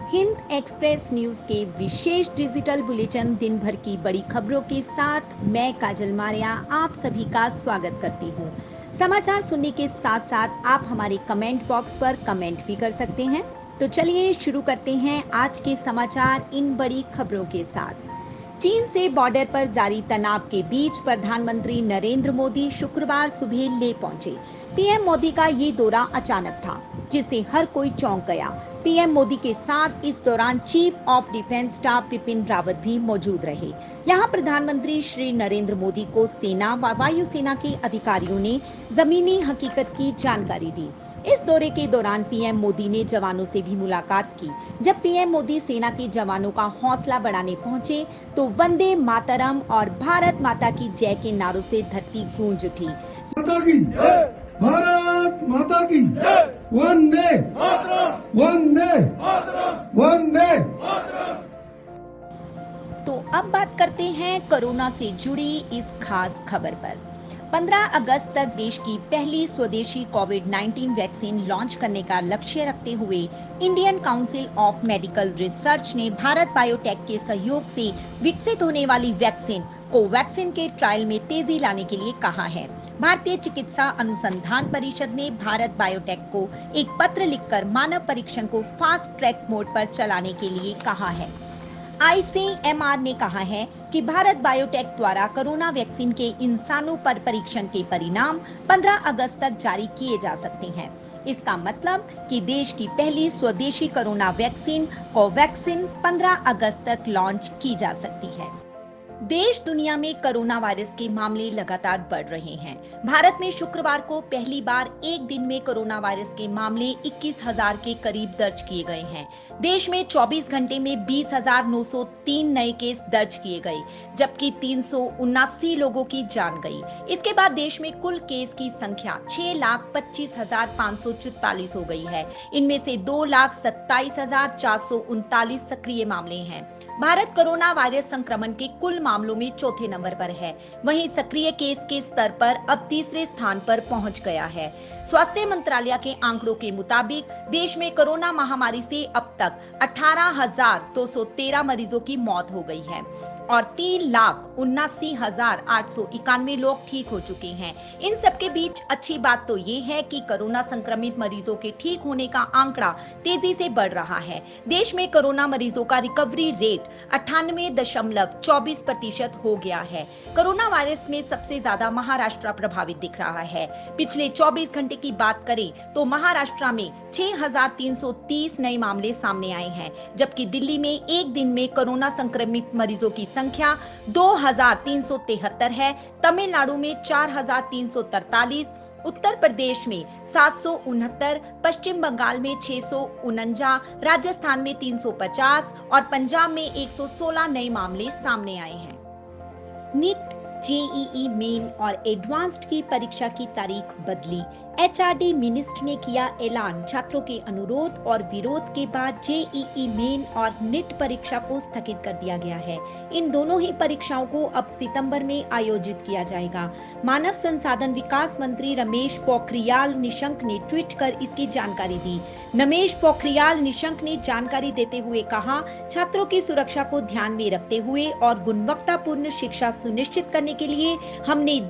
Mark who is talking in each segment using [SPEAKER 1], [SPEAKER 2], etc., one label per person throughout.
[SPEAKER 1] Hind express news के विशेष digital bulletin दिन भर की बड़ी खबरों के साथ मैं काजल मारिया आप सभी का स्वागत करती हूँ। समाचार सुनने के साथ साथ आप हमारे कमेंट बॉक्स पर कमेंट भी कर सकते हैं। तो चलिए शुरू करते हैं आज के समाचार इन बड़ी खबरों के साथ। चीन से बॉर्डर पर जारी तनाव के बीच प्रधानमंत्री नरेंद्र मोदी शुक्रवार सुबह ले पहुंचे। पीएम मोदी का ये दौरा अचानक था, जिससे हर कोई चौंक गया। पीएम मोदी के साथ इस दौरान chief of defence staff Bipin Rawat भी मौजूद रहे। यहाँ प्रधानमंत्री श्री नरेंद्र मोदी को सेना व वायुसेना के अधिकारियों ने जमीनी हकीकत की जानकारी दी। इस दौरे के दौरान पीएम मोदी ने जवानों से भी मुलाकात की। जब पीएम मोदी सेना के जवानों का हौसला बढ़ाने पहुंचे तो वंदे मातरम और भारत माता की जय के नारों से धरती गूंज उठी।
[SPEAKER 2] माता की जय, भारत माता की जय, वंदे वंदे वंदे।
[SPEAKER 1] तो अब बात करते हैं कोरोना से जुड़ी इस खास खबर पर। 15 अगस्त तक देश की पहली स्वदेशी कोविड-19 वैक्सीन लॉन्च करने का लक्ष्य रखते हुए Indian council of medical research ने भारत बायोटेक के सहयोग से विकसित होने वाली वैक्सीन कोवैक्सीन के ट्रायल में तेजी लाने के लिए कहा है। भारतीय चिकित्सा अनुसंधान परिषद ने भारत बायोटेक को एक पत्र लिखकर मानव परीक्षण को फास्ट ट्रैक मोड पर चलाने के लिए कहा है। आईसीएमआर ने कहा है कि भारत बायोटेक द्वारा कोरोना वैक्सीन के इंसानों पर परीक्षण के परिणाम 15 अगस्त तक जारी किए जा सकते हैं। इसका मतलब कि देश की पहली स्वदेशी कोरोना वैक्सीन कोवैक्सीन 15 अगस्त तक लॉन्च की जा सकती है। देश दुनिया में कोरोना वायरस के मामले लगातार बढ़ रहे हैं। भारत में शुक्रवार को पहली बार एक दिन में कोरोना वायरस के मामले 21,000 के करीब दर्ज किए गए हैं। देश में 24 घंटे में 20,903 नए केस दर्ज किए गए, जबकि 379 लोगों की जान गई। इसके बाद देश में कुल केस की संख्या 6,25,544 हो गई है। इनमें से 2,27,439 सक्रिय मामले हैं। भारत कोरोना वायरस संक्रमण के कुल मामलों में चौथे नंबर पर है। वहीं सक्रिय केस के स्तर पर अब तीसरे स्थान पर पहुंच गया है। स्वास्थ्य मंत्रालय के आंकड़ों के मुताबिक देश में कोरोना महामारी से अब तक 18,213 मरीजों की मौत हो गई है और 3,79,891 लोग ठीक हो चुके हैं। इन सबके बीच अच्छी बात तो ये है कि कोरोना संक्रमित मरीजों के ठीक होने का आंकड़ा तेजी से बढ़ रहा है। देश में कोरोना मरीजों का रिकवरी रेट 98.24% हो गया है। कोरोना वायरस में सबसे ज्यादा महाराष्ट्र प्रभावित दिख रहा है। पिछले 24 घंटे की बात करें तो महाराष्ट्र में 6,330 नए मामले सामने आए हैं, जबकि दिल्ली में एक दिन में कोरोना संक्रमित मरीजों की संख्या 2,373 है। तमिलनाडु में 4,343, उत्तर प्रदेश में 769, पश्चिम बंगाल में 649, राजस्थान में 350 और पंजाब में 116 नए मामले सामने आए हैं। नीट, जेईई मेन और एडवांस्ड की परीक्षा की तारीख बदली। एचआरडी मिनिस्टर ने किया ऐलान। छात्रों के अनुरोध और विरोध के बाद जेईई मेन और नीट परीक्षा को स्थगित कर दिया गया है। इन दोनों ही परीक्षाओं को अब सितंबर में आयोजित किया जाएगा। मानव संसाधन विकास मंत्री रमेश पोखरियाल निशंक ने ट्वीट कर इसकी जानकारी दी। रमेश पोखरियाल निशंक ने जानकारी देते हुए कहा, छात्रों की सुरक्षा को ध्यान में रखते हुए और गुणवत्तापूर्ण शिक्षा सुनिश्चित करने के लिए हमने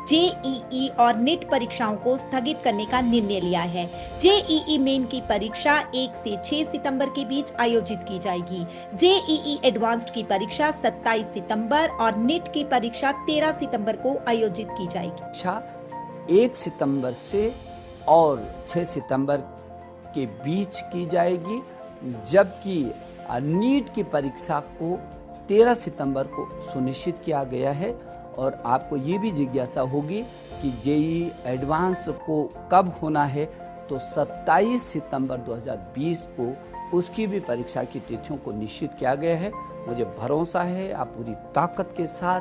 [SPEAKER 1] जेईई और नीट परीक्षाओं को स्थगित करने का निर्णय लिया है। जेईई मेन की परीक्षा 1 से 6 सितंबर के बीच आयोजित की जाएगी। जेईई एडवांस्ड की परीक्षा 27 सितंबर और नीट की परीक्षा 13 सितंबर को आयोजित की जाएगी।
[SPEAKER 3] परीक्षा 1 सितंबर से और 6 सितंबर के बीच की जाएगी, जबकि नीट की परीक्षा को 13 सितंबर को सुनिश्चित किया गया है। और आपको ये भी जिज्ञासा होगी कि जेईई एडवांस को कब होना है, तो 27 सितंबर 2020 को उसकी भी परीक्षा की तिथियों को निश्चित किया गया है। मुझे भरोसा है आप पूरी ताकत के साथ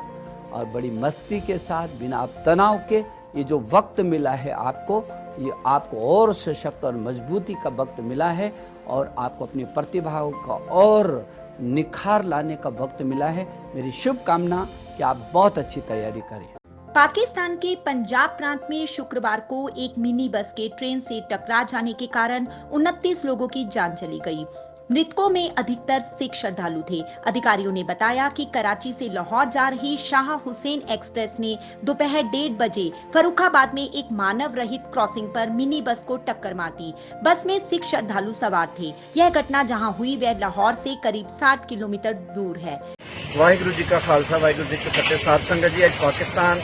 [SPEAKER 3] और बड़ी मस्ती के साथ, बिना तनाव के, ये जो वक्त मिला है आपको, ये आपको और सशक्त और मजबूती का वक्त मिला है और आपको अपनी प्रतिभाओं का और निखार लाने का वक्त मिला है। मेरी शुभकामना कि आप बहुत अच्छी तैयारी करें।
[SPEAKER 1] पाकिस्तान के पंजाब प्रांत में शुक्रवार को एक मिनी बस के ट्रेन से टकरा जाने के कारण 29 लोगों की जान चली गई। मृतकों में अधिकतर सिख श्रद्धालु थे। अधिकारियों ने बताया कि कराची से लाहौर जा रही शाह हुसैन एक्सप्रेस ने दोपहर 1:30 बजे फर्रुखाबाद में एक मानव रहित क्रॉसिंग पर मिनी बस को टक्कर मार दी। बस में सिख श्रद्धालु सवार थे। यह घटना जहां हुई वह लाहौर से करीब 60 किलोमीटर दूर है।
[SPEAKER 4] वाहिगुरू जी का खालसा वाहिगुरू जी की फतेह। साध संगत जी, ਅੱਜ ਪਾਕਿਸਤਾਨ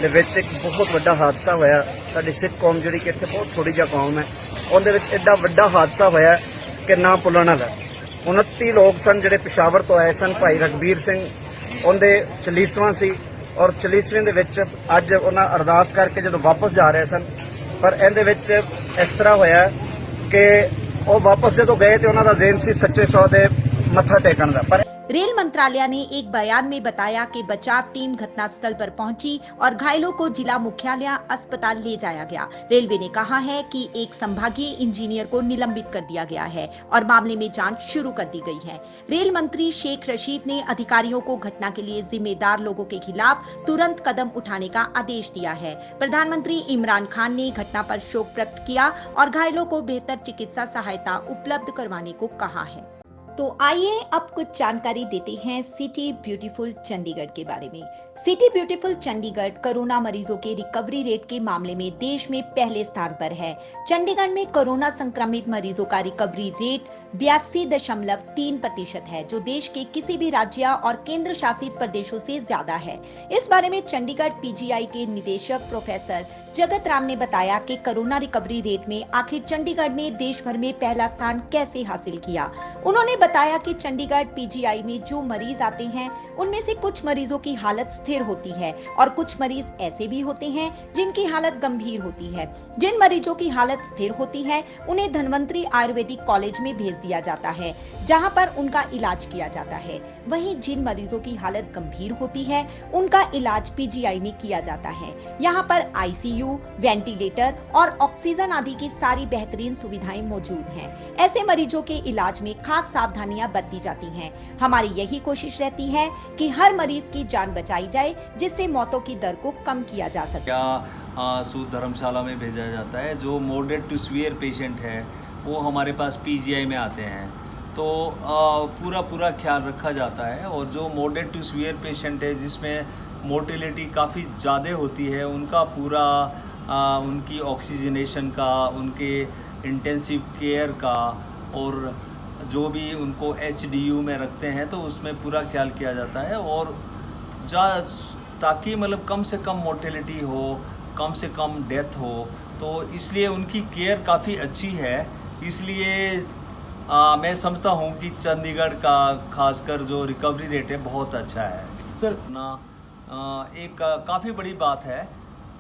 [SPEAKER 4] ਦੇ ਵਿੱਚ ਇੱਕ ਬਹੁਤ ਵੱਡਾ ਹਾਦਸਾ ਹੋਇਆ। ਸਾਡੀ ਸਿੱਖ ਕੌਮ ਜਿਹੜੀ ਕਿ ਇੱਥੇ ਬਹੁਤ ਥੋੜੀ ਜਿਹੀ ਕੌਮ ਹੈ, ਉਹਦੇ ਵਿੱਚ ਐਡਾ ਵੱਡਾ ਹਾਦਸਾ ਹੋਇਆ ਕਿ ਨਾ ਭੁੱਲਣ ਵਾਲਾ। 29 ਲੋਕ ਸਨ ਜਿਹੜੇ ਪਿਸ਼ਾਵਰ ਤੋਂ ਆਏ ਸਨ। ਭਾਈ ਰਗਬੀਰ ਸਿੰਘ ਉਹਦੇ 40ਵਾਂ ਸੀ ਔਰ 40ਵੇਂ ਦੇ ਵਿੱਚ ਅੱਜ ਉਹਨਾਂ ਅਰਦਾਸ ਕਰਕੇ ਜਦੋਂ ਵਾਪਸ ਜਾ ਰਹੇ ਸਨ, ਪਰ ਇਹਦੇ ਵਿੱਚ ਇਸ ਤਰ੍ਹਾਂ ਹੋਇਆ ਕਿ ਉਹ ਵਾਪਸ ਜਦੋਂ ਗਏ ਤੇ ਉਹਨਾਂ ਦਾ ਜ਼ੇਨ ਸੀ ਸੱਚੇ ਸੌ ਦੇ ਮੱਥਾ ਟੇਕਣ ਦਾ। ਪਰ
[SPEAKER 1] रेल मंत्रालय ने एक बयान में बताया कि बचाव टीम घटनास्थल पर पहुंची और घायलों को जिला मुख्यालय अस्पताल ले जाया गया। रेलवे ने कहा है कि एक संभागीय इंजीनियर को निलंबित कर दिया गया है और मामले में जांच शुरू कर दी गई है। रेल मंत्री शेख रशीद ने अधिकारियों को घटना के लिए जिम्मेदार लोगों के खिलाफ तुरंत कदम उठाने का आदेश दिया है। प्रधानमंत्री इमरान खान ने घटना पर शोक प्रकट किया और घायलों को बेहतर चिकित्सा सहायता उपलब्ध करवाने को कहा है। तो आइए अब कुछ जानकारी देते हैं सिटी ब्यूटीफुल चंडीगढ़ के बारे में। सिटी ब्यूटीफुल चंडीगढ़ कोरोना मरीजों के रिकवरी रेट के मामले में देश में पहले स्थान पर है। चंडीगढ़ में कोरोना संक्रमित मरीजों का रिकवरी रेट 82.3% है, जो देश के किसी भी राज्य और केंद्र शासित प्रदेशों से ज्यादा है। इस बारे में चंडीगढ़ पीजीआई के निदेशक प्रोफेसर जगत राम ने बताया कि कोरोना रिकवरी रेट में आखिर चंडीगढ़ ने देश भर में पहला स्थान कैसे हासिल किया। उन्होंने बताया कि चंडीगढ़ पीजीआई में जो मरीज आते हैं उनमें से कुछ मरीजों की हालत स्थिर होती है और कुछ मरीज ऐसे भी होते हैं जिनकी हालत गंभीर होती है। जिन मरीजों की हालत स्थिर होती है उन्हें धन्वंतरी आयुर्वेदिक कॉलेज में भेज दिया जाता है, जहां पर उनका इलाज किया जाता है। वहीं जिन मरीजों की हालत गंभीर होती है उनका इलाज पीजीआई में किया जाता है। यहाँ पर आईसीयू, वेंटिलेटर और ऑक्सीजन आदि की सारी बेहतरीन सुविधाएं मौजूद हैं। ऐसे मरीजों के इलाज में खास सावधानियां बरती जाती हैं। हमारी यही कोशिश रहती है कि हर मरीज की जान बचाई जाए, जिससे मौतों की दर को कम किया जा सके।
[SPEAKER 5] क्या सूद धर्मशाला में भेजा जाता है। जो मॉडरेट टू सीवियर पेशेंट है वो हमारे पास पीजीआई में आते हैं, तो पूरा ख्याल रखा जाता है। और जो मॉडरेट टू सीवियर पेशेंट है जिसमें मोर्टेलिटी काफ़ी ज़्यादा होती है, उनका पूरा उनकी ऑक्सीजनेशन का, उनके इंटेंसिव केयर का और जो भी उनको एचडीयू में रखते हैं तो उसमें पूरा ख्याल किया जाता है। और ताकि मतलब कम से कम मोर्टेलिटी हो, कम से कम डेथ हो, तो इसलिए उनकी केयर काफ़ी अच्छी है। इसलिए मैं समझता हूँ कि चंडीगढ़ का खासकर जो रिकवरी रेट है बहुत अच्छा है
[SPEAKER 6] सर।
[SPEAKER 5] एक काफ़ी बड़ी बात है,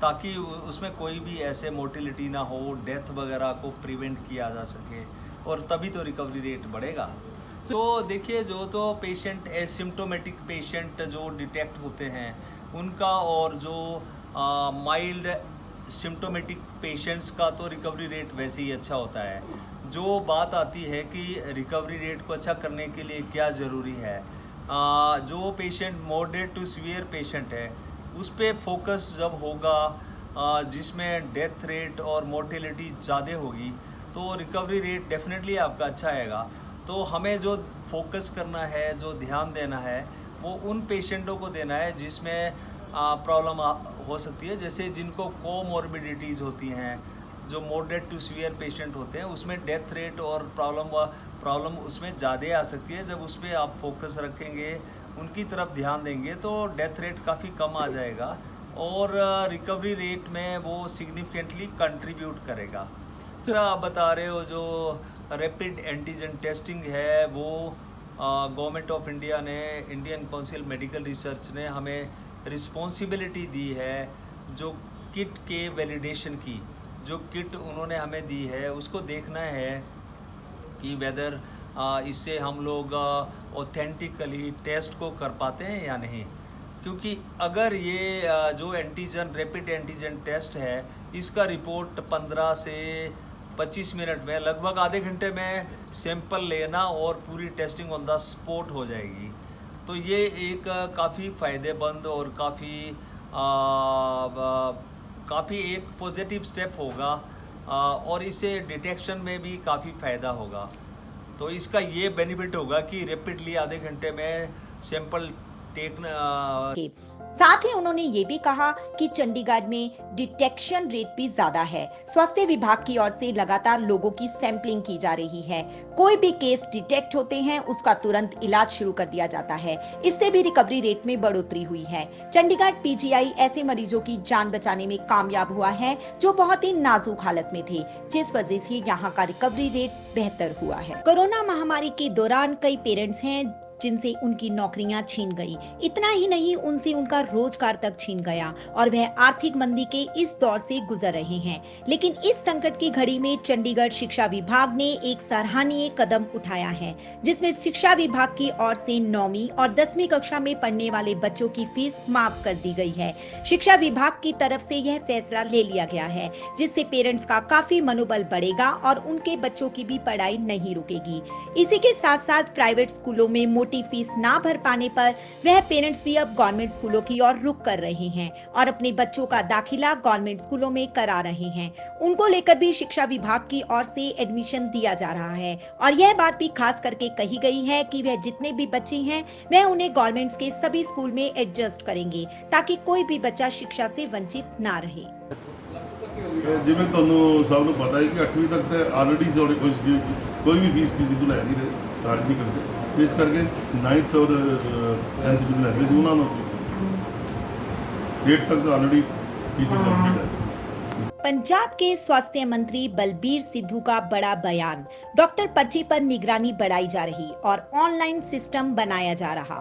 [SPEAKER 5] ताकि उसमें कोई भी ऐसे मोर्टेलिटी ना हो, डेथ वगैरह को प्रिवेंट किया जा सके, और तभी तो रिकवरी रेट बढ़ेगा। तो देखिए, जो तो पेशेंट एसिम्प्टोमेटिक पेशेंट जो डिटेक्ट होते हैं उनका, और जो माइल्ड सिम्प्टोमेटिक पेशेंट्स का तो रिकवरी रेट वैसे ही अच्छा होता है। जो बात आती है कि रिकवरी रेट को अच्छा करने के लिए क्या ज़रूरी है, जो patient moderate to severe patient है उस पर फोकस जब होगा, जिसमें डेथ रेट और मोर्टेलिटी ज़्यादा होगी, तो रिकवरी रेट डेफिनेटली आपका अच्छा आएगा। तो हमें जो फोकस करना है, जो ध्यान देना है, वो उन पेशेंटों को देना है जिसमें प्रॉब्लम हो सकती है, जैसे जिनको कोमॉर्बिडिटीज़ होती हैं, जो मॉडरेट टू सीवियर पेशेंट होते हैं, उसमें डेथ रेट और प्रॉब्लम उसमें ज़्यादा आ सकती है। जब उस पर आप फोकस रखेंगे, उनकी तरफ ध्यान देंगे, तो डेथ रेट काफ़ी कम आ जाएगा और रिकवरी रेट में वो सिग्निफिकेंटली कंट्रीब्यूट करेगा। सर, आप बता रहे हो जो रैपिड एंटीजन टेस्टिंग है, वो गवर्नमेंट ऑफ इंडिया ने, इंडियन काउंसिल मेडिकल रिसर्च ने हमें रिस्पॉन्सिबिलिटी दी है, जो किट के वैलिडेशन की जो किट उन्होंने हमें दी है, उसको देखना है कि वेदर इससे हम लोग ऑथेंटिकली टेस्ट को कर पाते हैं या नहीं। क्योंकि अगर ये जो एंटीजन रैपिड एंटीजन टेस्ट है, इसका रिपोर्ट 15 से 25 मिनट में, लगभग आधे घंटे में सैंपल लेना और पूरी टेस्टिंग ऑन द स्पॉट हो जाएगी। तो ये एक काफ़ी फ़ायदेमंद और काफ़ी एक पॉजिटिव स्टेप होगा, और इससे डिटेक्शन में भी काफ़ी फ़ायदा होगा। तो इसका ये बेनिफिट होगा कि रैपिडली आधे घंटे में सैंपल टेकना।
[SPEAKER 1] के साथ ही उन्होंने ये भी कहा कि चंडीगढ़ में डिटेक्शन रेट भी ज्यादा है। स्वास्थ्य विभाग की ओर से लगातार लोगों की सैंपलिंग की जा रही है। कोई भी केस डिटेक्ट होते हैं उसका तुरंत इलाज शुरू कर दिया जाता है। इससे भी रिकवरी रेट में बढ़ोतरी हुई है। चंडीगढ़ पीजीआई ऐसे मरीजों की जान बचाने में कामयाब हुआ है जो बहुत ही नाजुक हालत में थे, जिस वजह से यहाँ का रिकवरी रेट बेहतर हुआ है। कोरोना महामारी के दौरान कई पेरेंट्स हैं जिनसे उनकी नौकरियां छीन गई। इतना ही नहीं, उनसे उनका रोजगार तक छीन गया और वह आर्थिक मंदी के इस दौर से गुजर रहे हैं। लेकिन इस संकट की घड़ी में चंडीगढ़ शिक्षा विभाग ने एक सराहनीय कदम उठाया है, जिसमें शिक्षा विभाग की ओर से 9वीं और 10वीं कक्षा में पढ़ने वाले बच्चों की फीस माफ कर दी गई है। शिक्षा विभाग की तरफ से यह फैसला ले लिया गया है, जिससे पेरेंट्स का काफी मनोबल बढ़ेगा और उनके बच्चों की भी पढ़ाई नहीं रुकेगी। इसी के साथ साथ प्राइवेट स्कूलों में मोटी फीस ना भर पाने पर वह पेरेंट्स भी अब गवर्नमेंट स्कूलों की ओर रुख कर रहे हैं और अपने बच्चों का दाखिला गवर्नमेंट स्कूलों में करा रहे हैं। उनको लेकर भी शिक्षा विभाग की ओर से एडमिशन दिया जा रहा है और यह बात भी खास करके कही गई है कि वह जितने भी बच्चे हैं वह उन्हें गवर्नमेंट के सभी स्कूल में एडजस्ट करेंगे ताकि कोई भी बच्चा शिक्षा से वंचित ना रहे।
[SPEAKER 6] ਜਿਵੇਂ ਤੁਹਾਨੂੰ ਸਭ ਨੂੰ ਪਤਾ ਹੈ ਕਿ 8ਵੀਂ ਤੱਕ ਤੇ ਆਲਰੇਡੀ ਕੋਈ ਵੀ ਫੀਸ ਕਿਸੇ ਤੋਂ ਲੈ ਨਹੀਂ ਰਹੇ, ਚਾਰਜ ਨਹੀਂ ਕਰਦੇ। ਇਸ ਕਰਕੇ 9th ਔਰ 10th ਜੋ ਲੈਂਦੇ ਸੀ ਉਹਨਾਂ ਨੂੰ 8th तक तो ऑलरेडी फीस कंप्लीट है।
[SPEAKER 1] पंजाब के स्वास्थ्य मंत्री बलबीर सिद्धू का बड़ा बयान। डॉक्टर पर्ची पर निगरानी बढ़ाई जा रही और ऑनलाइन सिस्टम बनाया जा रहा।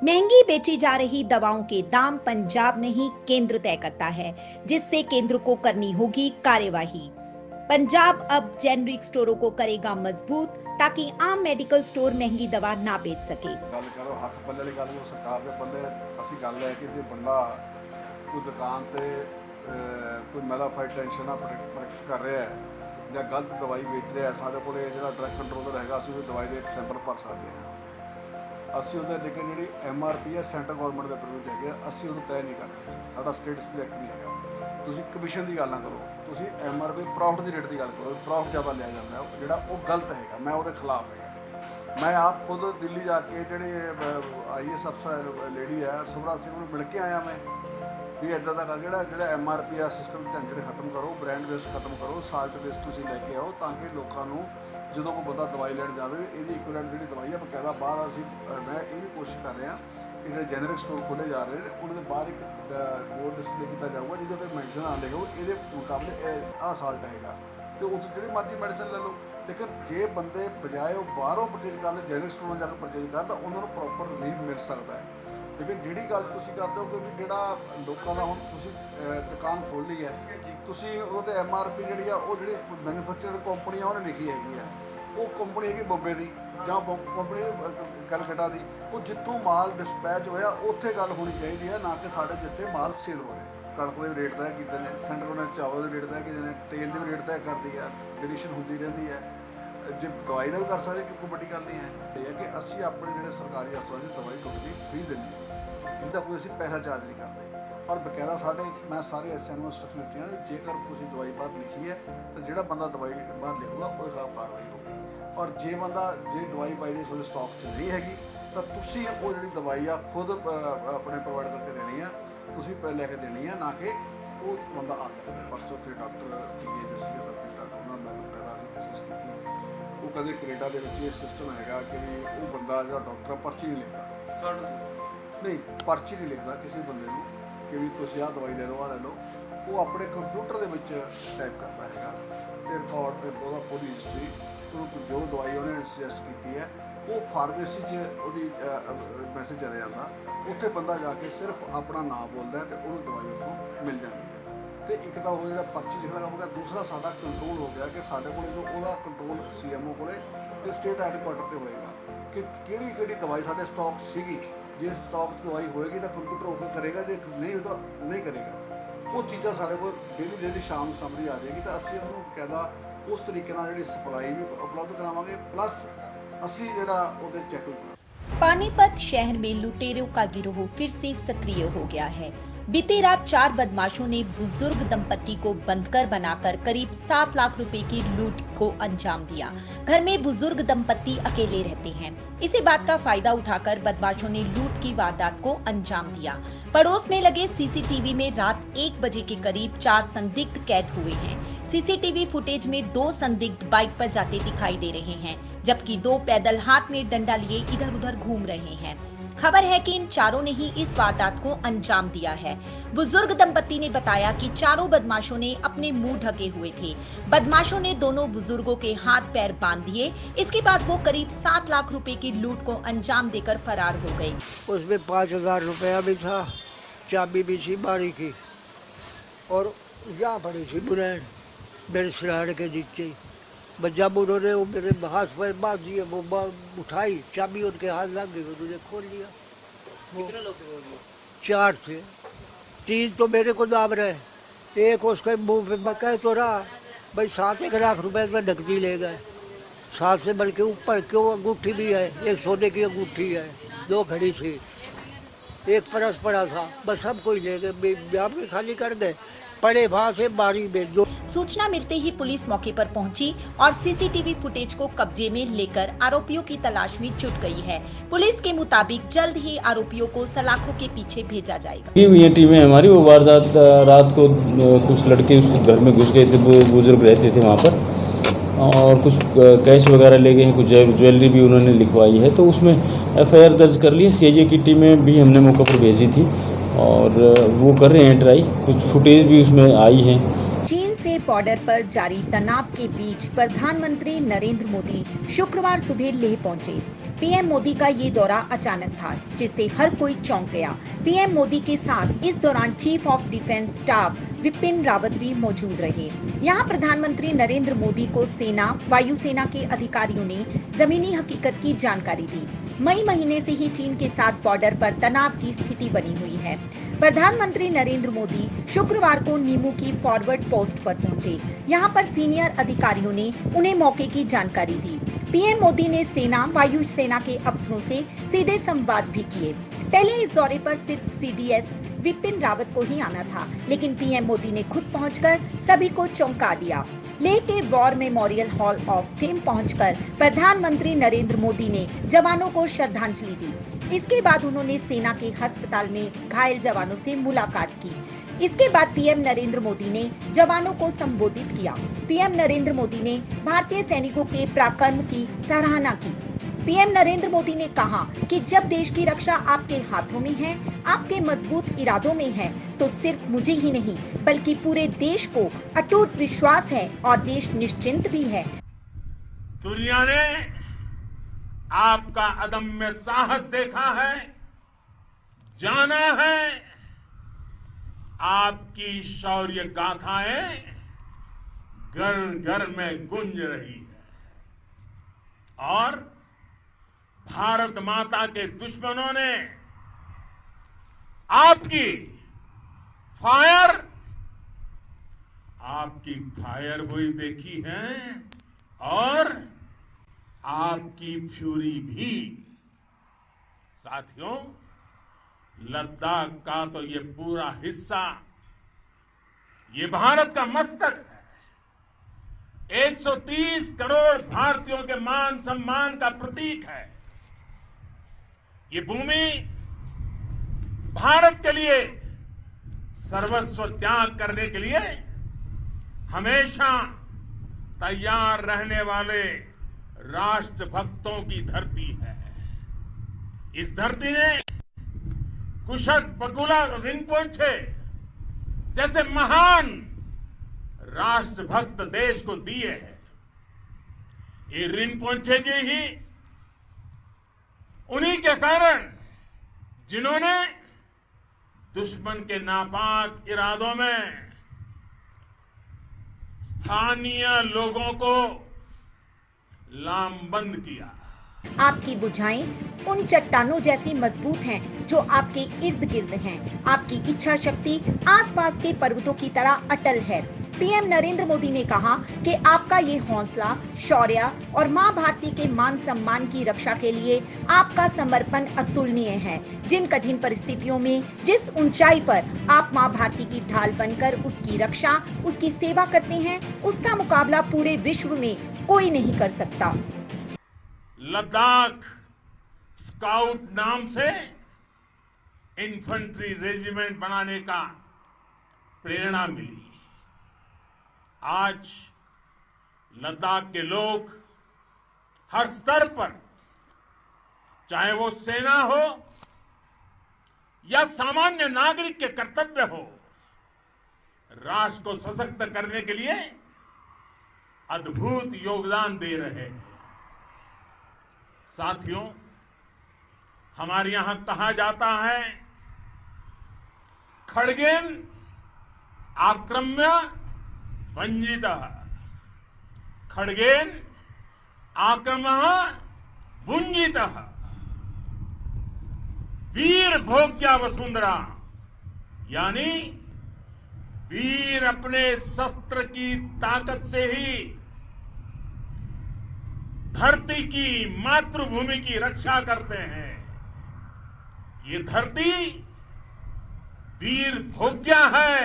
[SPEAKER 1] महंगी बेची जा रही दवाओं के दाम पंजाब नहीं केंद्र तय करता है, जिससे केंद्र को करनी होगी कार्यवाही। पंजाब अब जेनरिक स्टोरों को करेगा मजबूत ताकि आम मेडिकल स्टोर महंगी दवा ना बेच सके।
[SPEAKER 7] गल करो हथ पल्ले वाली गल सरकार के पल्ले असीं गल है कि जे बंदा कोई दुकान ते कोई मैलाफाइड टेंशन ना प्रैक्टिस कर रहा है या गलत दवाई बेच रहा है, साढ़े को ड्रग कंट्रोलर है, असं दवाई के सैंपल भर सकते हैं। ਅਸੀਂ ਉਹਦੇ ਲੇਕਿन ਜਿਹੜੀ MRP ਹੈ ਸੈਂਟਰ ਗਵਰਨਮੈਂਟ ਦੇ ਅਪਰੂਵਡ ਹੈਗੇ, ਅਸੀਂ ਉਹਨੂੰ ਤੈਅ ਨਹੀਂ ਕਰਦੇ। ਸਾਡਾ ਸਟੇਟ ਸਬਜੈਕਟ ਨਹੀਂ ਹੈਗਾ। ਤੁਸੀਂ ਕਮਿਸ਼ਨ ਦੀ ਗੱਲ ਨਾ ਕਰੋ, ਤੁਸੀਂ MRP ਪ੍ਰੋਫਿਟ ਦੀ ਰੇਟ ਦੀ ਗੱਲ ਕਰੋ। ਪ੍ਰੋਫਿਟ ਜ਼ਿਆਦਾ ਲਿਆ ਜਾਂਦਾ ਜਿਹੜਾ ਉਹ ਗਲਤ ਹੈਗਾ, ਮੈਂ ਉਹਦੇ ਖਿਲਾਫ ਹੈਗਾ। ਮੈਂ ਆਪ ਖੁਦ ਦਿੱਲੀ ਜਾ ਕੇ ਜਿਹੜੇ IAS ਅਫਸਰ ਲੇਡੀ ਹੈ ਸੁਭਰਾ ਸਿੰਘ ਨੂੰ ਮਿਲ ਕੇ ਆਇਆ ਮੈਂ ਵੀ ਇੱਦਾਂ ਦਾ ਜਿਹੜਾ MRP ਆ ਸਿਸਟਮ ਝੰਜਟ ਖਤਮ ਕਰੋ, ਬ੍ਰਾਂਡ ਵੇਸਟ ਖਤਮ ਕਰੋ, ਸਾਲਟ ਵੇਸਟ ਤੁਸੀਂ ਲੈ ਕੇ ਆਓ ਤਾਂ ਕਿ ਲੋਕਾਂ ਨੂੰ ਜਦੋਂ ਕੋਈ ਬੰਦਾ ਦਵਾਈ ਲੈਣ ਜਾਵੇ ਇਹਦੀ ਇਕੁਇਵਲੈਂਟ ਜਿਹੜੀ ਦਵਾਈ ਆ ਬਕਾਇਦਾ ਬਾਹਰ ਅਸੀਂ ਮੈਂ ਇਹ ਵੀ ਕੋਸ਼ਿਸ਼ ਕਰ ਰਿਹਾ ਕਿ ਜਿਹੜੇ ਜੈਨਰਿਕ ਸਟੋਰ ਖੋਲ੍ਹੇ ਜਾ ਰਹੇ ਨੇ ਉਹਨਾਂ ਦੇ ਬਾਹਰ ਇੱਕ ਬੋਰਡ ਡਿਸਪਲੇ ਕੀਤਾ ਜਾਊਗਾ ਜਿਹਦੇ ਉੱਤੇ ਮੈਡੀਸਨ ਆ ਲਿਖੋ ਇਹਦੇ ਮੁਕਾਬਲੇ ਆਹ ਸਾਲਟ ਹੈਗਾ ਤੇ ਉੱਥੇ ਜਿਹੜੀ ਮਰਜ਼ੀ ਮੈਡੀਸਨ ਲੈ ਲਓ। ਲੇਕਿਨ ਜੇ ਬੰਦੇ ਬਜਾਏ ਉਹ ਬਾਹਰੋਂ ਪਰਚੇਜ਼ ਕਰਨ ਜੈਨਰਿਕ ਸਟੋਰਾਂ ਜਾ ਕੇ ਪਰਚੇਜ਼ ਕਰਨ ਤਾਂ ਉਹਨਾਂ ਨੂੰ ਪ੍ਰੋਪਰ ਰਿਲੀਫ ਮਿਲ ਸਕਦਾ ਹੈ। ਲੇਕਿਨ ਜਿਹੜੀ ਗੱਲ ਤੁਸੀਂ ਕਰਦੇ ਹੋ ਕਿ ਜਿਹੜਾ ਲੋਕਾਂ ਦਾ ਹੁਣ ਤੁਸੀਂ ਦੁਕਾਨ ਖੋਲ੍ਹ ਲਈ ਹੈ, ਤੁਸੀਂ ਉਹਦੇ MRP ਜਿਹੜੀ ਆ ਉਹ ਜਿਹੜੀ ਮੈਨੂਫੈਕਚਰਰ ਕੰਪਨੀ ਆ ਉਹਨੇ ਲਿਖੀ ਹੈਗੀ ਆ, ਉਹ ਕੰਪਨੀ ਹੈਗੀ ਬੰਬੇ ਦੀ ਜਾਂ ਕੰਪਨੀ ਕਲਕੱਤਾ ਦੀ, ਉਹ ਜਿੱਥੋਂ ਮਾਲ ਡਿਸਪੈਚ ਹੋਇਆ ਉੱਥੇ ਗੱਲ ਹੋਣੀ ਚਾਹੀਦੀ ਹੈ, ਨਾ ਕਿ ਸਾਡੇ ਜਿੱਥੇ ਮਾਲ ਸੇਲ ਹੋ ਰਿਹਾ। ਕਣਕ ਦੇ ਰੇਟ ਤੈਅ ਕੀਤੇ ਨੇ, ਸੈਂਟਰ ਨੇ ਚਾਵਲ ਦੇ ਰੇਟ ਤੈਅ ਕੀਤੇ ਨੇ, ਤੇਲ ਦੇ ਵੀ ਰੇਟ ਤੈਅ ਕਰਦੀ ਹੈ, ਵੇਰੀਏਸ਼ਨ ਹੁੰਦੀ ਰਹਿੰਦੀ ਹੈ। ਜੇ ਦਵਾਈ ਦਾ ਵੀ ਕਰ ਸਕਦੇ ਕਿ ਕੋਈ ਵੱਡੀ ਗੱਲ ਨਹੀਂ ਹੈ। ਇਹ ਹੈ ਕਿ ਅਸੀਂ ਆਪਣੇ ਜਿਹੜੇ ਸਰਕਾਰੀ ਹਸਪਤਾਲ ਦੀ ਦਵਾਈ ਟੁੱਟਦੀ ਫ੍ਰੀ ਦਿੰਦੇ ਹਾਂ, ਇਹਦਾ ਕੋਈ ਅਸੀਂ ਪੈਸਾ ਚਾਰਜ ਨਹੀਂ ਕਰਦੇ। ਪਰ ਬਕਾਇਦਾ ਸਾਡੇ ਮੈਂ ਸਾਰੇ ਐਸਐਨ ਨੂੰ ਇੰਸਟਰਕਸ਼ਨ ਦਿੱਤੀਆਂ ਨੇ ਜੇਕਰ ਤੁਸੀਂ ਦਵਾਈ ਬਾਹਰ ਲਿਖੀ ਹੈ ਤਾਂ ਜਿਹੜਾ ਬੰਦਾ ਦਵਾਈ ਬਾਹਰ ਲਿਖੂਗਾ ਉਹਦੇ ਖਿਲਾਫ ਕਾਰਵਾਈ ਹੋਊਗੀ। ਔਰ ਜੇ ਦਵਾਈ ਬਾਈ ਦੀ ਤੁਹਾਡੇ ਸਟਾਕ 'ਚ ਨਹੀਂ ਹੈਗੀ ਤਾਂ ਤੁਸੀਂ ਉਹ ਜਿਹੜੀ ਦਵਾਈ ਆ ਖੁਦ ਆਪਣੇ ਪ੍ਰੋਵਾਈਡ ਕਰਕੇ ਦੇਣੀ ਆ, ਤੁਸੀਂ ਲੈ ਕੇ ਦੇਣੀ ਆ, ਨਾ ਕਿ ਉਹ ਬੰਦਾ ਆ ਕੇ ਪਰਸੋਂ ਉੱਥੇ ਡਾਕਟਰ ਸੀਗੇ ਸਰਵਿਸ ਡਾਕਟਰ ਉਹਨਾਂ ਨਾਲ ਬਕਾਇਦਾ ਅਸੀਂ ਕੋਸ਼ਿਸ਼ ਕੀਤੀ। ਉਹ ਕਹਿੰਦੇ ਕੈਨੇਡਾ ਦੇ ਵਿੱਚ ਇਹ ਸਿਸਟਮ ਹੈਗਾ ਕਿ ਵੀ ਉਹ ਬੰਦਾ ਜਿਹੜਾ ਡਾਕਟਰ ਪਰਚੀ ਨਹੀਂ ਲਿਖਦਾ, ਨਹੀਂ ਪਰਚੀ ਨਹੀਂ ਲਿਖਦਾ ਕਿਸੇ ਬੰਦੇ ਨੂੰ ਕਿ ਵੀ ਤੁਸੀਂ ਆਹ ਦਵਾਈ ਲੈ ਲਓ, ਆਹ ਲੈ ਲਓ। ਉਹ ਆਪਣੇ ਕੰਪਿਊਟਰ ਦੇ ਵਿੱਚ ਟਾਈਪ ਕਰਦਾ ਹੈਗਾ ਤੇ ਰਿਕਾਰਡ ਤੇ ਉਹਦਾ ਪੂਰੀ ਹਿਸਟਰੀ, ਉਹਨੂੰ ਜੋ ਦਵਾਈ ਉਹਨੇ ਸੁਜੈਸਟ ਕੀਤੀ ਹੈ ਉਹ ਫਾਰਮੇਸੀ 'ਚ ਉਹਦੀ ਮੈਸੇਜ ਚਲੇ ਜਾਂਦਾ, ਉੱਥੇ ਬੰਦਾ ਜਾ ਕੇ ਸਿਰਫ ਆਪਣਾ ਨਾਮ ਬੋਲਦਾ ਅਤੇ ਉਹਨੂੰ ਦਵਾਈ ਉੱਥੋਂ ਮਿਲ ਜਾਂਦੀ ਹੈ। ਅਤੇ ਇੱਕ ਤਾਂ ਉਹ ਜਿਹੜਾ ਪਰਚੀ ਲਿਖਣ ਦਾ ਕੰਮ ਹੋ ਗਿਆ, ਦੂਸਰਾ ਸਾਡਾ ਕੰਟਰੋਲ ਹੋ ਗਿਆ ਕਿ ਸਾਡੇ ਕੋਲ ਜੋ ਉਹਦਾ ਕੰਟਰੋਲ CMO ਕੋਲੇ ਅਤੇ ਸਟੇਟ ਹੈਡਕੁਆਟਰ 'ਤੇ ਹੋਏਗਾ ਕਿ ਕਿਹੜੀ ਦਵਾਈ ਸਾਡੇ ਸਟਾਕ ਸੀਗੀ। ਜੇ ਸਟਾਕ 'ਚ ਦਵਾਈ ਹੋਏਗੀ ਤਾਂ ਕੰਪਿਊਟਰ ਓਕੇ ਕਰੇਗਾ, ਜੇ ਨਹੀਂ ਤਾਂ ਨਹੀਂ ਕਰੇਗਾ। ਉਹ ਚੀਜ਼ਾਂ ਸਾਡੇ ਕੋਲ ਡੇਲੀ ਸ਼ਾਮ ਸਮਝੀ ਆ ਜਾਏਗੀ ਤਾਂ ਅਸੀਂ ਉਹਨੂੰ ਬਕਾਇਦਾ उस तरीके नाल जिहड़ी सप्लाई भी उपलब्ध करावांगे, प्लस असीं जिहड़ा उहदे चेक भी।
[SPEAKER 1] पानीपत शहर में लुटेरों का गिरोह फिर से सक्रिय हो गया है। बीती रात 4 बदमाशों ने बुजुर्ग दंपति को बंधकर बनाकर करीब 7 लाख रुपए की लूट को अंजाम दिया। घर में बुजुर्ग दंपति अकेले रहते हैं। इसी बात का फायदा उठाकर बदमाशों ने लूट की वारदात को अंजाम दिया। पड़ोस में लगे सीसीटीवी में रात 1 बजे के करीब 4 संदिग्ध कैद हुए हैं। सीसीटीवी फुटेज में 2 संदिग्ध बाइक पर जाते दिखाई दे रहे हैं, जबकि 2 पैदल हाथ में डंडा लिए इधर-उधर घूम रहे हैं। खबर है कि इन चारों ने ही इस वारदात को अंजाम दिया है। बुजुर्ग दंपति ने बताया कि चारों बदमाशों ने अपने मुंह ढके हुए थे। बदमाशों ने दोनों बुजुर्गों के हाथ पैर बांध दिए। इसके बाद वो करीब 7 लाख रुपए की लूट को अंजाम देकर फरार हो गए।
[SPEAKER 8] उसमें 5,000 रुपया भी था, चाबी भी थी बारी की, और यहाँ पड़ी थी बुरैन मेरे सिराड़ के नीचे। जब उन्होंने वो मेरे हाथ पैर बांध दिए, वो उठाई, चाबी उनके हाथ लग गई, उन्होंने खोल लिया। कितने लोग थे? 4 थे। 3 तो मेरे को दाब रहे, एक उसके मुंह पे मैं कह तो रहा भाई 7 लाख रुपए का नकदी ले गए। 7 से बल्कि ऊपर क्यों अंगूठी भी है, एक सोने की अंगूठी है, 2 घड़ी थी, एक परस पड़ा था, बस सब कोई ले गए, ब्याह में खाली कर गए, पड़े वहां से बारी में। जो
[SPEAKER 1] सूचना मिलते ही पुलिस मौके पर पहुंची और सीसीटीवी फुटेज को कब्जे में लेकर आरोपियों की तलाश में जुट गई है। पुलिस के मुताबिक जल्द ही आरोपियों को सलाखों के पीछे भेजा जाएगा।
[SPEAKER 9] ये टीमें हमारी वो वारदात रात को कुछ लड़के उसके घर में घुस गए थे, वो बुजुर्ग रहते थे वहाँ पर, और कुछ कैश वगैरह ले गए, कुछ ज्वेलरी भी उन्होंने लिखवाई है, तो उसमें एफआईआर दर्ज कर ली है। सीआईए की टीमें भी हमने मौके पर भेजी थी और वो कर रहे हैं ट्राई, कुछ फुटेज भी उसमें आई है।
[SPEAKER 1] चीन से बॉर्डर पर जारी तनाव के बीच प्रधानमंत्री नरेंद्र मोदी शुक्रवार सुबह लेह पहुंचे। पीएम मोदी का ये दौरा अचानक था, जिससे हर कोई चौंक गया। पीएम मोदी के साथ इस दौरान chief of defence staff Vipin Rawat भी मौजूद रहे। यहाँ प्रधानमंत्री नरेंद्र मोदी को सेना, वायुसेना के अधिकारियों ने जमीनी हकीकत की जानकारी दी। मई महीने से ही चीन के साथ बॉर्डर पर तनाव की स्थिति बनी हुई है। प्रधानमंत्री नरेंद्र मोदी शुक्रवार को नीमू की फॉरवर्ड पोस्ट पर पहुंचे। यहाँ पर सीनियर अधिकारियों ने उन्हें मौके की जानकारी दी। पीएम मोदी ने सेना, वायुसेना के अफसरों से सीधे संवाद भी किए। पहले इस दौरे पर सिर्फ सीडीएस विपिन रावत को ही आना था, लेकिन पीएम मोदी ने खुद पहुंचकर सभी को चौंका दिया। लेह के war memorial hall of fame पहुंचकर प्रधानमंत्री नरेंद्र मोदी ने जवानों को श्रद्धांजलि दी। इसके बाद उन्होंने सेना के अस्पताल में घायल जवानों से मुलाकात की। इसके बाद पीएम नरेंद्र मोदी ने जवानों को संबोधित किया। पीएम नरेंद्र मोदी ने भारतीय सैनिकों के पराक्रम की सराहना की। पीएम नरेंद्र मोदी ने कहा कि जब देश की रक्षा आपके हाथों में है, आपके मजबूत इरादों में है, तो सिर्फ मुझे ही नहीं बल्कि पूरे देश को अटूट विश्वास है और देश निश्चिंत भी है।
[SPEAKER 10] दुनिया ने आपका अदम्य साहस देखा है, जाना है। आपकी शौर्य गाथाएं घर घर में गूंज रही है और भारत माता के दुश्मनों ने आपकी फायर हुई देखी है और आपकी फ्यूरी भी। साथियों, लद्दाख का तो ये पूरा हिस्सा ये भारत का मस्तक है, 130 करोड़ भारतीयों के मान सम्मान का प्रतीक है। ये भूमि भारत के लिए सर्वस्व त्याग करने के लिए हमेशा तैयार रहने वाले राष्ट्रभक्तों की धरती है। इस धरती ने कुशक बकुला रिंपोचे जैसे महान राष्ट्रभक्त देश को दिए हैं। ये रिंपोचे जी ही उन्हीं के कारण जिन्होंने दुश्मन के नापाक इरादों में स्थानीय लोगों को लामबंद किया।
[SPEAKER 1] आपकी बुझाएं उन चट्टानों जैसी मजबूत हैं जो आपके इर्द गिर्द हैं। आपकी इच्छा शक्ति आसपास के पर्वतों की तरह अटल है। पीएम नरेंद्र मोदी ने कहा कि आपका ये हौसला, शौर्य और मां भारती के मान सम्मान की रक्षा के लिए आपका समर्पण अतुलनीय है। जिन कठिन परिस्थितियों में जिस ऊंचाई पर आप मां भारती की ढाल बनकर उसकी रक्षा, उसकी सेवा करते हैं, उसका मुकाबला पूरे विश्व में कोई नहीं कर सकता।
[SPEAKER 10] लद्दाख स्काउट नाम से इन्फेंट्री रेजिमेंट बनाने का प्रेरणा मिली। आज लद्दाख के लोग हर स्तर पर, चाहे वो सेना हो या सामान्य नागरिक के कर्तव्य हो, राष्ट्र को सशक्त करने के लिए अद्भुत योगदान दे रहे हैं। साथियों, हमारे यहां कहा जाता है, खड्गेन आक्रम्य भंजितः, खड्गेन आक्रम्य भुंजितः, वीर भोग्या वसुंधरा, यानी वीर अपने शस्त्र की ताकत से ही धरती की, मातृभूमि की रक्षा करते हैं। ये धरती वीर भोग्या है,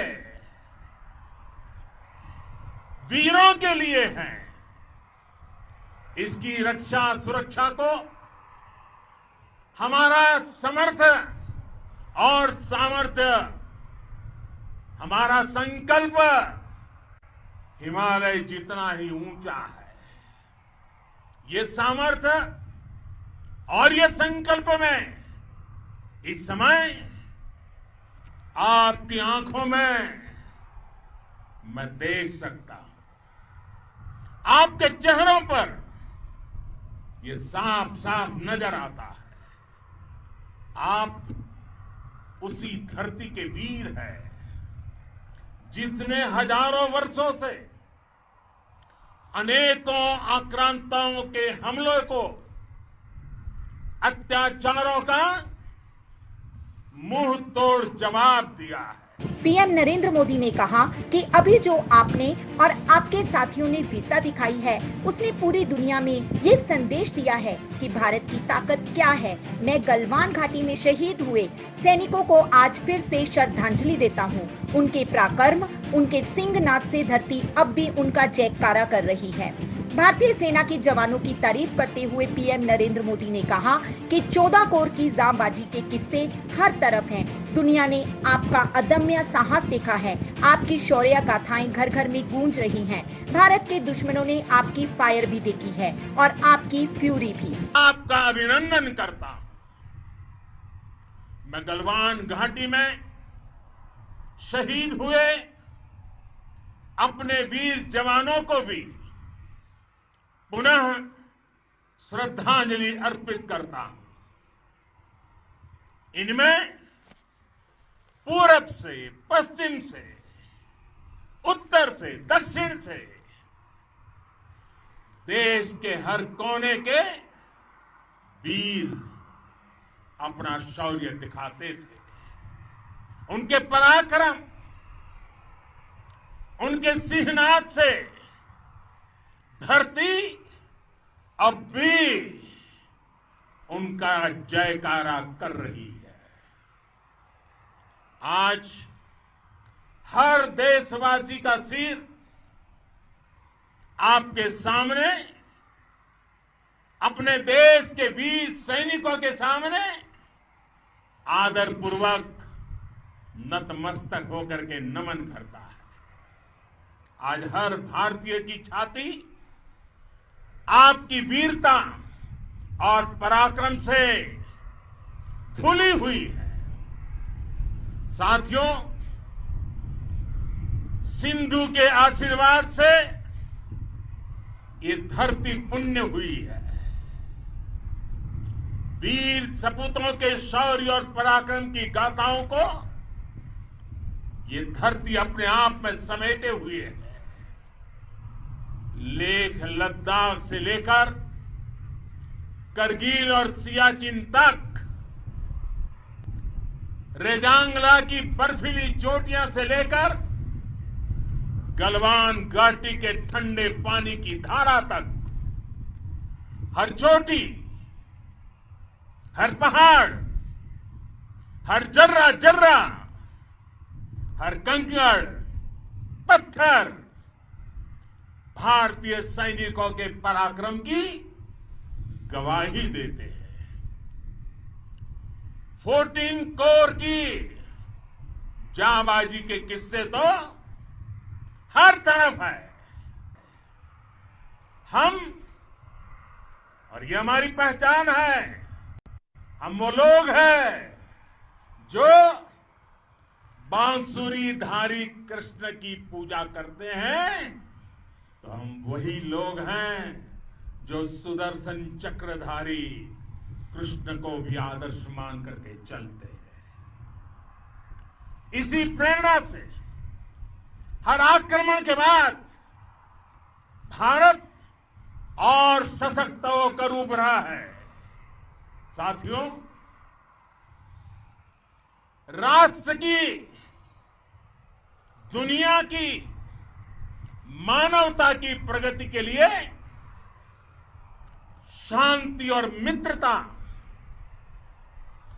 [SPEAKER 10] वीरों के लिए है। इसकी रक्षा सुरक्षा को हमारा समर्थ और सामर्थ्य, हमारा संकल्प हिमालय जितना ही ऊंचा है। ये सामर्थ्य और ये संकल्प में इस समय आपकी आंखों में मैं देख सकता हूं, आपके चेहरों पर ये साफ साफ नजर आता है। आप उसी धरती के वीर हैं जिसने हजारों वर्षों से अनेकों आक्रांताओं के हमलों को, अत्याचारों का मुंह तोड़ जवाब दिया है।
[SPEAKER 1] पीएम नरेंद्र मोदी ने कहा कि अभी जो आपने और आपके साथियों ने वीरता दिखाई है, उसने पूरी दुनिया में ये संदेश दिया है कि भारत की ताकत क्या है। मैं गलवान घाटी में शहीद हुए सैनिकों को आज फिर से श्रद्धांजलि देता हूँ। उनके पराक्रम, उनके सिंहनाद से धरती अब भी उनका जयकारा कर रही है। भारतीय सेना के जवानों की तारीफ करते हुए पीएम नरेंद्र मोदी ने कहा कि 14 कोर की जांबाजी के किस्से हर तरफ हैं। दुनिया ने आपका अदम्य साहस देखा है। आपकी शौर्य गाथाएं घर घर में गूंज रही हैं। भारत के दुश्मनों ने आपकी फायर भी देखी है और आपकी फ्यूरी भी।
[SPEAKER 10] आपका अभिनंदन करता हूं। मैं गलवान घाटी में शहीद हुए अपने वीर जवानों को भी पुनः श्रद्धांजलि अर्पित करता हूं। इनमें पूरब से, पश्चिम से, उत्तर से, दक्षिण से, देश के हर कोने के वीर अपना शौर्य दिखाते थे। उनके पराक्रम, उनके सिंहनाद से धरती अब भी उनका जयकारा कर रही है। आज हर देशवासी का सिर आपके सामने, अपने देश के वीर सैनिकों के सामने आदरपूर्वक नतमस्तक होकर के नमन करता है। आज हर भारतीय की छाती आपकी वीरता और पराक्रम से फूली हुई है। साथियों, सिंधु के आशीर्वाद से ये धरती पुण्य हुई है। वीर सपूतों के शौर्य और पराक्रम की गाथाओं को ये धरती अपने आप में समेटे हुए है। लेह लद्दाख से लेकर करगिल और सियाचिन तक, रेजांगला की बर्फीली चोटियां से लेकर गलवान घाटी के ठंडे पानी की धारा तक, हर चोटी, हर पहाड़, हर जर्रा जर्रा, हर कंकड़ पत्थर भारतीय सैनिकों के पराक्रम की गवाही देते हैं। 14 कोर की जांबाजी के किस्से तो हर तरफ है। हम, और ये हमारी पहचान है, हम वो लोग हैं जो बांसुरी धारी कृष्ण की पूजा करते हैं, तो हम वही लोग हैं जो सुदर्शन चक्रधारी कृष्ण को भी आदर्श मान करके चलते हैं। इसी प्रेरणा से हर आक्रमण के बाद भारत और सशक्त होकर उभरा है। साथियों, राष्ट्र की, दुनिया की, मानवता की प्रगति के लिए शांति और मित्रता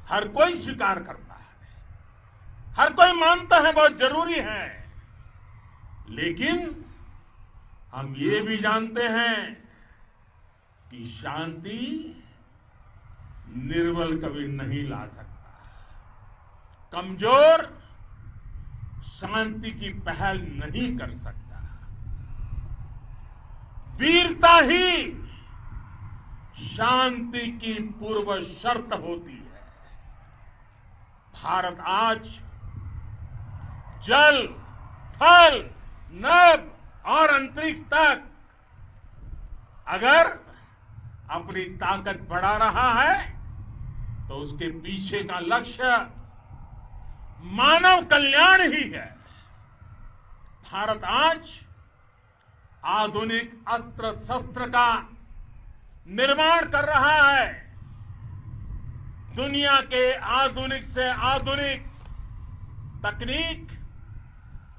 [SPEAKER 10] हर कोई स्वीकार करता है, हर कोई मानता है बहुत जरूरी है। लेकिन हम ये भी जानते हैं कि शांति निर्बल कभी नहीं ला सकता। कमजोर शांति की पहल नहीं कर सकता। वीरता ही शांति की पूर्व शर्त होती है। भारत आज जल, थल, नभ और अंतरिक्ष तक अगर अपनी ताकत बढ़ा रहा है तो उसके पीछे का लक्ष्य मानव कल्याण ही है। भारत आज आधुनिक अस्त्र शस्त्र का निर्माण कर रहा है। दुनिया के आधुनिक से आधुनिक तकनीक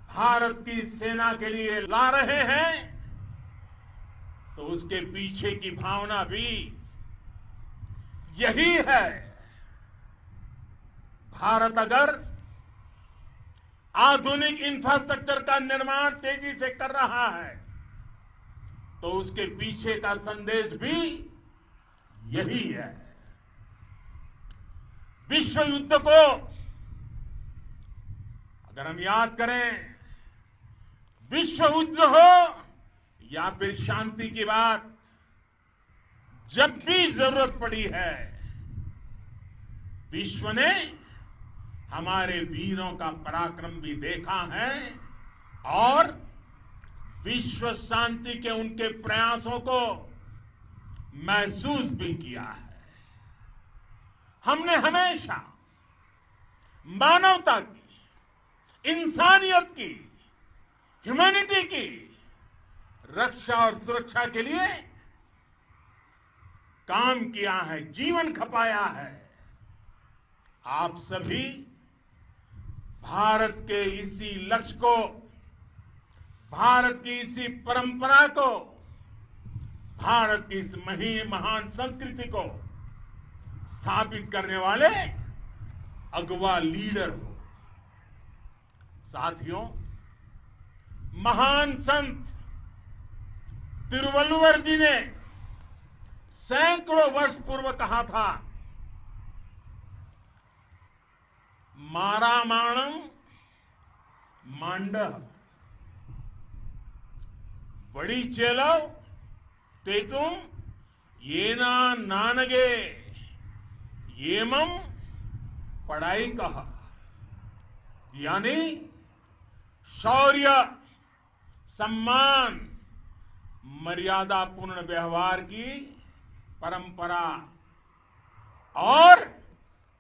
[SPEAKER 10] भारत की सेना के लिए ला रहे हैं, तो उसके पीछे की भावना भी यही है। भारत अगर आधुनिक इंफ्रास्ट्रक्चर का निर्माण तेजी से कर रहा है तो उसके पीछे का संदेश भी यही है। विश्व युद्ध को अगर हम याद करें, विश्व युद्ध हो या फिर शांति की बात, जब भी जरूरत पड़ी है विश्व ने हमारे वीरों का पराक्रम भी देखा है और विश्व शांति के उनके प्रयासों को महसूस भी किया है। हमने हमेशा मानवता की, इंसानियत की, ह्यूमैनिटी की रक्षा और सुरक्षा के लिए काम किया है, जीवन खपाया है। आप सभी भारत के इसी लक्ष्य को, भारत की इसी परंपरा को, भारत की इस महान संस्कृति को स्थापित करने वाले अगवा लीडर हो। साथियों, महान संत तिरुवल्लुवर जी ने सैकड़ों वर्ष पूर्व कहा था, मारामाणम मांडह बड़ी चेलो तेतुम येना नानगे येमम पढ़ाई कहा। यानी शौर्य, सम्मान, मर्यादापूर्ण व्यवहार की परंपरा और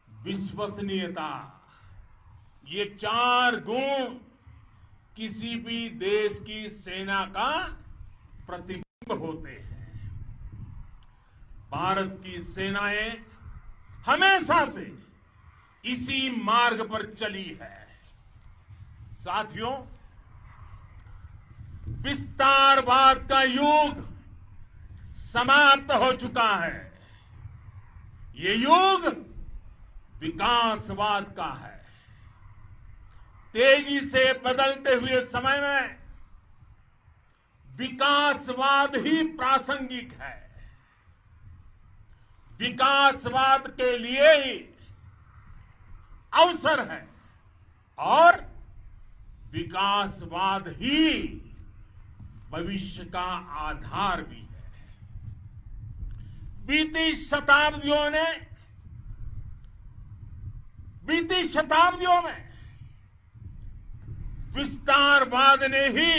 [SPEAKER 10] विश्वसनीयता, ये चार गुण किसी भी देश की सेना का प्रतिबिंब होते हैं। भारत की सेनाएं हमेशा से इसी मार्ग पर चली है। साथियों, विस्तारवाद का युग समाप्त हो चुका है। ये युग विकासवाद का है। तेजी से बदलते हुए समय में विकासवाद ही प्रासंगिक है। विकासवाद के लिए ही अवसर है और विकासवाद ही भविष्य का आधार भी है। बीती शताब्दियों में विस्तारवाद ने ही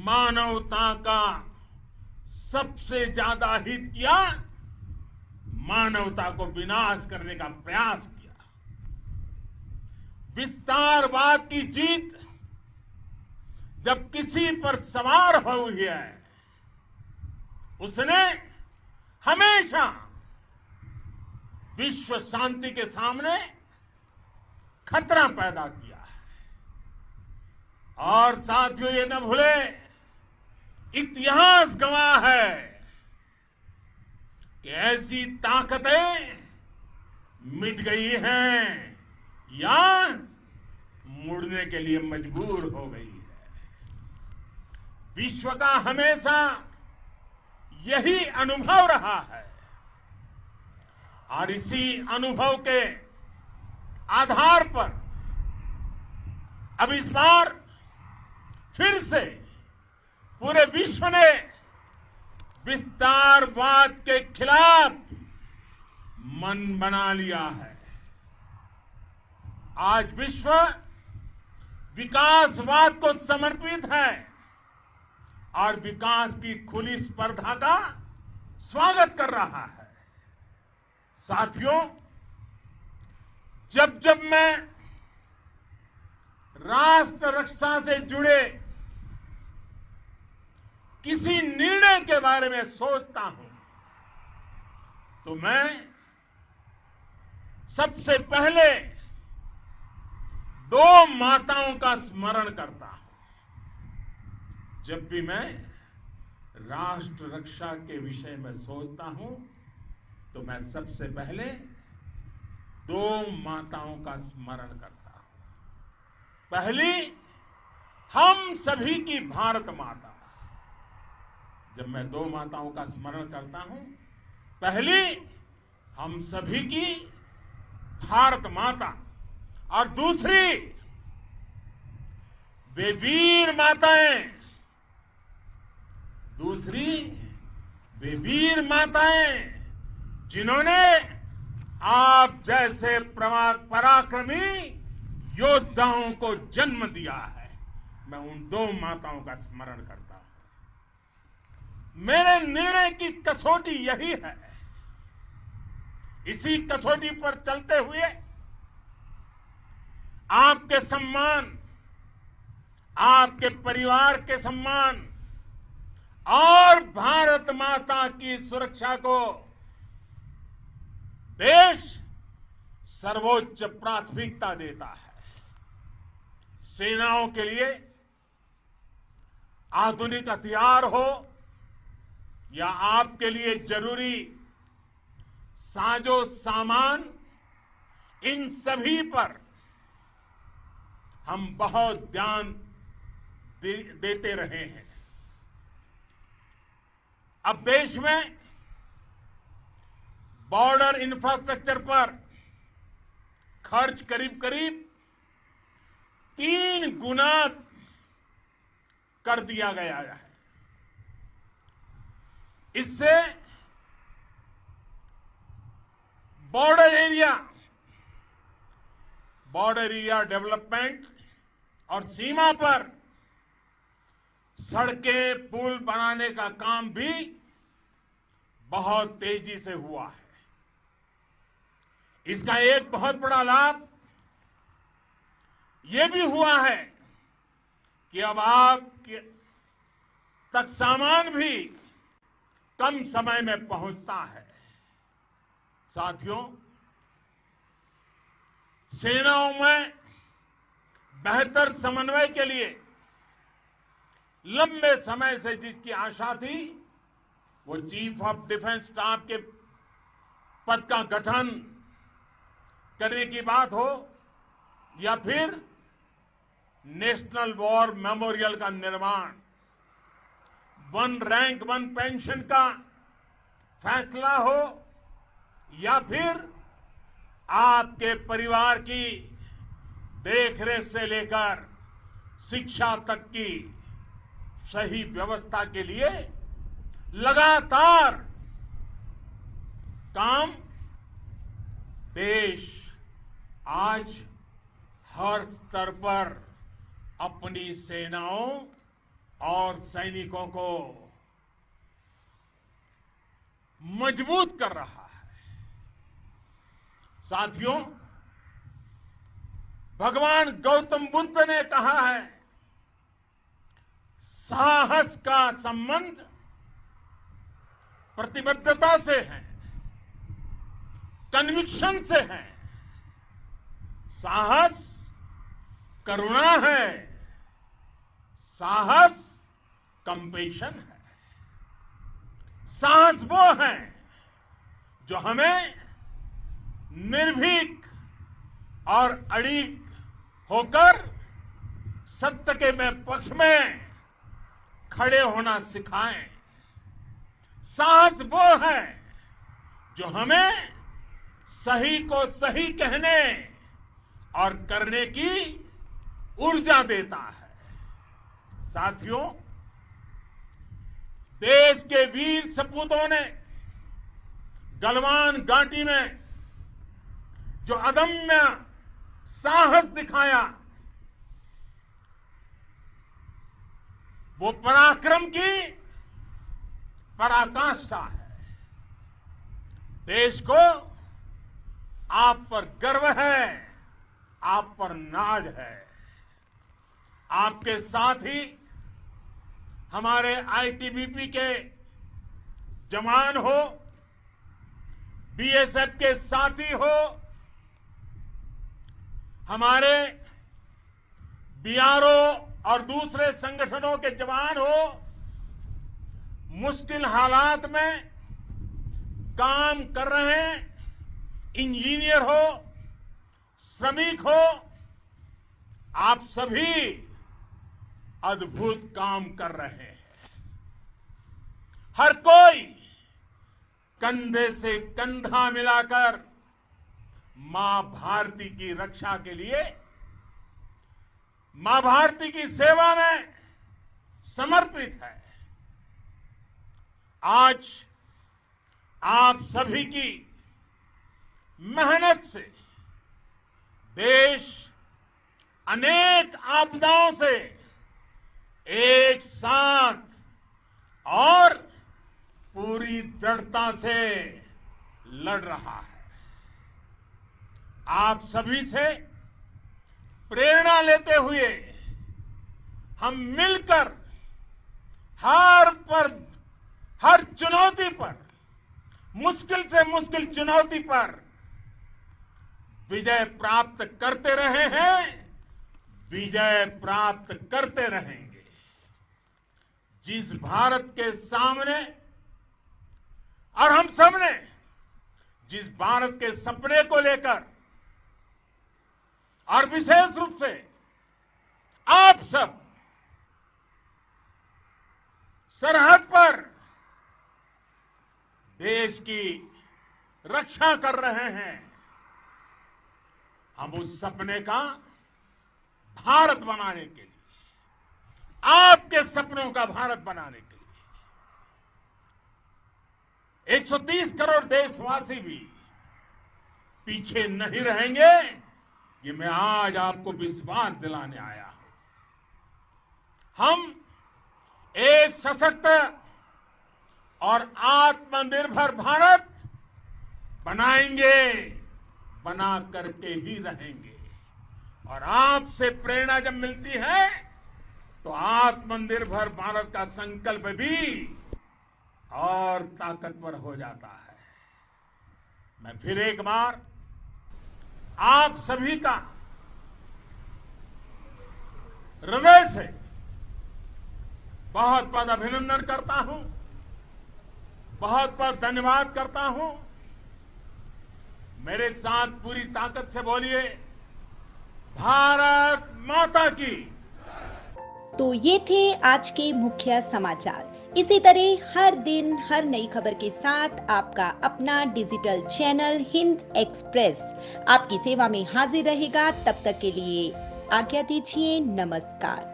[SPEAKER 10] मानवता का सबसे ज्यादा हित किया, मानवता को विनाश करने का प्रयास किया। विस्तारवाद की जीत जब किसी पर सवार हुई है, उसने हमेशा विश्व शांति के सामने खतरा पैदा किया है। और साथियों, ये न भूले, इतिहास गवाह है कि ऐसी ताकतें मिट गई हैं या मुड़ने के लिए मजबूर हो गई है। विश्व का हमेशा यही अनुभव रहा है और इसी अनुभव के आधार पर अब इस बार फिर से पूरे विश्व ने विस्तारवाद के खिलाफ मन बना लिया है। आज विश्व विकासवाद को समर्पित है और विकास की खुली स्पर्धा का स्वागत कर रहा है। साथियों, जब जब मैं राष्ट्र रक्षा से जुड़े किसी निर्णय के बारे में सोचता हूं तो मैं सबसे पहले दो माताओं का स्मरण करता हूं। जब भी मैं राष्ट्र रक्षा के विषय में सोचता हूं तो मैं सबसे पहले दो माताओं का स्मरण करता हूं। पहली, हम सभी की भारत माता। जब मैं दो माताओं का स्मरण करता हूं, पहली हम सभी की भारत माता और दूसरी वे वीर माताएं, जिन्होंने आप जैसे पराक्रमी योद्धाओं को जन्म दिया है। मैं उन दो माताओं का स्मरण करता हूं। मेरे निर्णय की कसौटी यही है। इसी कसौटी पर चलते हुए आपके सम्मान, आपके परिवार के सम्मान और भारत माता की सुरक्षा को देश सर्वोच्च प्राथमिकता देता है। सेनाओं के लिए आधुनिक हथियार हो या आपके लिए जरूरी साजो सामान, इन सभी पर हम बहुत ध्यान देते रहे हैं। अब देश में बॉर्डर इंफ्रास्ट्रक्चर पर खर्च करीब 3 गुना कर दिया गया है। इससे बॉर्डर एरिया डेवलपमेंट और सीमा पर सड़कें, पुल बनाने का काम भी बहुत तेजी से हुआ है। इसका एक बहुत बड़ा लाभ यह भी हुआ है कि अब आप तक सामान भी कम समय में पहुंचता है। साथियों, सेनाओं में बेहतर समन्वय के लिए लंबे समय से जिसकी आशा थी, वो चीफ ऑफ डिफेंस स्टाफ के पद का गठन करने की बात हो या फिर नेशनल वॉर मेमोरियल का निर्माण, वन रैंक वन पेंशन का फैसला हो या फिर आपके परिवार की देखरेख से लेकर शिक्षा तक की सही व्यवस्था के लिए लगातार काम, देश आज हर स्तर पर अपनी सेनाओं और सैनिकों को मजबूत कर रहा है। साथियों, भगवान गौतम बुद्ध ने कहा है, साहस का संबंध प्रतिबद्धता से है, कन्विक्शन से है। साहस करुणा है, साहस कंपेशन है। साहस वो है जो हमें निर्भीक और अड़िग होकर सत्य के पक्ष में खड़े होना सिखाएं। साहस वो है जो हमें सही को सही कहने और करने की ऊर्जा देता है। साथियों, देश के वीर सपूतों ने गलवान घाटी में जो अदम्य साहस दिखाया, वो पराक्रम की पराकाष्ठा है। देश को आप पर गर्व है, आप पर नाज है। आपके साथ ही हमारे आईटीबीपी के जवान हो, बीएसएफ के साथी हो, हमारे बीआरओ और दूसरे संगठनों के जवान हो, मुश्किल हालात में काम कर रहे हैं, इंजीनियर हो, श्रमिक हो, आप सभी अद्भुत काम कर रहे हैं। हर कोई कंधे से कंधा मिलाकर मां भारती की रक्षा के लिए, मां भारती की सेवा में समर्पित है। आज आप सभी की मेहनत से देश अनेक आपदाओं से एक साथ और पूरी दृढ़ता से लड़ रहा है। आप सभी से प्रेरणा लेते हुए हम मिलकर हर चुनौती पर, मुश्किल से मुश्किल चुनौती पर विजय प्राप्त करते रहे हैं, विजय प्राप्त करते रहेंगे। जिस भारत के सामने और हम सबने जिस भारत के सपने को लेकर और विशेष रूप से आप सब सरहद पर देश की रक्षा कर रहे हैं, हम उस सपने का भारत बनाने के लिए, आपके सपनों का भारत बनाने के लिए 130 करोड़ देशवासी भी पीछे नहीं रहेंगे, ये मैं आज आपको विश्वास दिलाने आया हूं। हम एक सशक्त और आत्मनिर्भर भारत बनाएंगे, बना करके ही रहेंगे। और आपसे प्रेरणा जब मिलती है तो आत्मनिर्भर भारत का संकल्प भी और ताकतवर हो जाता है। मैं फिर एक बार आप सभी का हृदय से बहुत बहुत अभिनंदन करता हूं, बहुत बहुत धन्यवाद करता हूं। मेरे साथ पूरी ताकत से बोलिए, भारत माता की।
[SPEAKER 1] तो ये थे आज के मुख्य समाचार। इसी तरह हर दिन हर नई खबर के साथ आपका अपना डिजिटल चैनल हिंद एक्सप्रेस आपकी सेवा में हाजिर रहेगा। तब तक के लिए आज्ञा दीजिए। नमस्कार।